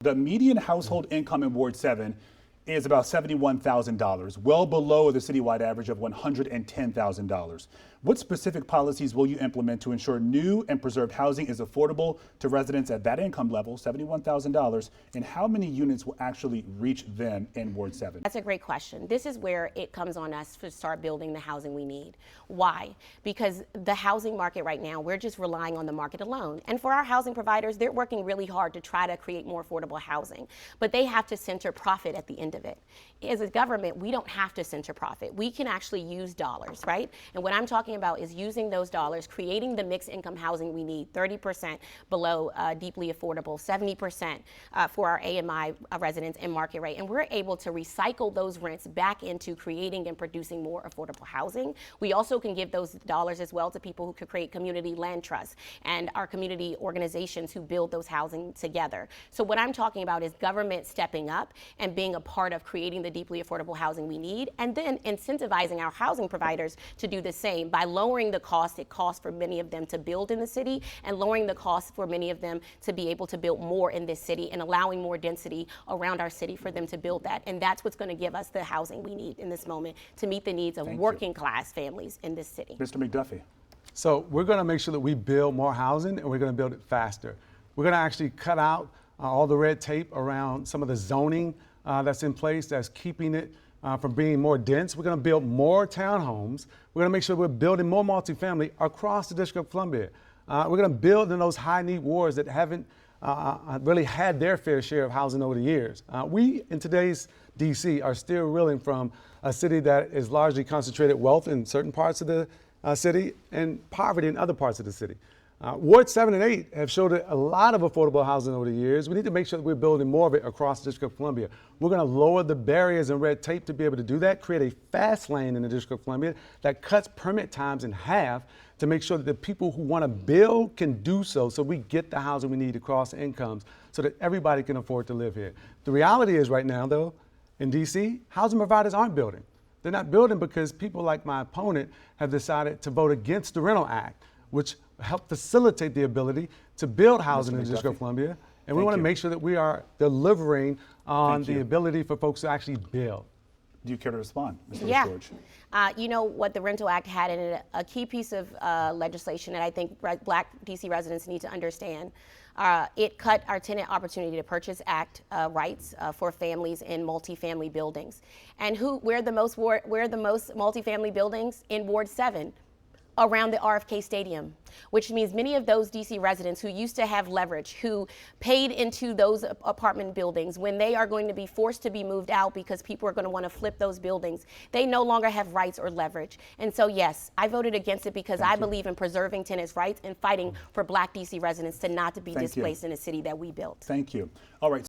The median household income in Ward 7 is about $71,000, well below the citywide average of $110,000. What specific policies will you implement to ensure new and preserved housing is affordable to residents at that income level, $71,000, and how many units will actually reach them in Ward 7? That's a great question. This is where it comes on us to start building the housing we need. Why? Because the housing market right now, we're just relying on the market alone. And for our housing providers, they're working really hard to try to create more affordable housing, but they have to center profit at the end of it. As a government, we don't have to center profit. We can actually use dollars, right? And what I'm talking about is using those dollars, creating the mixed income housing we need, 30% below deeply affordable, 70% for our AMI residents in market rate. And we're able to recycle those rents back into creating and producing more affordable housing. We also can give those dollars as well to people who could create community land trusts and our community organizations who build those housing together. So what I'm talking about is government stepping up and being a part of creating the deeply affordable housing we need, and then incentivizing our housing providers to do the same by lowering the cost it costs for many of them to build in the city, and lowering the cost for many of them to be able to build more in this city, and allowing more density around our city for them to build that. And that's what's going to give us the housing we need in this moment to meet the needs of working class families in this city. Mr. McDuffie. So we're going to make sure that we build more housing, and we're going to build it faster. We're going to actually cut out all the red tape around some of the zoning that's in place that's keeping it from being more dense. We're going to build more townhomes. We're going to make sure we're building more multifamily across the District of Columbia. We're going to build in those high-need wards that haven't really had their fair share of housing over the years. We, in today's D.C., are still reeling from a city that is largely concentrated wealth in certain parts of the city and poverty in other parts of the city. Ward 7 and 8 have showed a lot of affordable housing over the years. We need to make sure that we're building more of it across the District of Columbia. We're going to lower the barriers and red tape to be able to do that, create a fast lane in the District of Columbia that cuts permit times in half to make sure that the people who want to build can do so we get the housing we need across incomes so that everybody can afford to live here. The reality is right now, though, in D.C., housing providers aren't building. They're not building because people like my opponent have decided to vote against the Rental Act, which help facilitate the ability to build housing in the District of Columbia. And we want to make sure that we are delivering on the ability for folks to actually build. Do you care to respond, Mr. George? You know what the Rental Act had in it, a key piece of legislation that I think Black D.C. residents need to understand. It cut our Tenant Opportunity to Purchase Act rights for families in multifamily buildings. And where are the most multifamily buildings? In Ward 7. Around the RFK Stadium, which means many of those DC residents who used to have leverage, who paid into those apartment buildings, when they are going to be forced to be moved out because people are going to want to flip those buildings, they no longer have rights or leverage. And so, yes, I voted against it because I believe in preserving tenants' rights and fighting for Black DC residents to not to be displaced in a city that we built. Thank you. All right.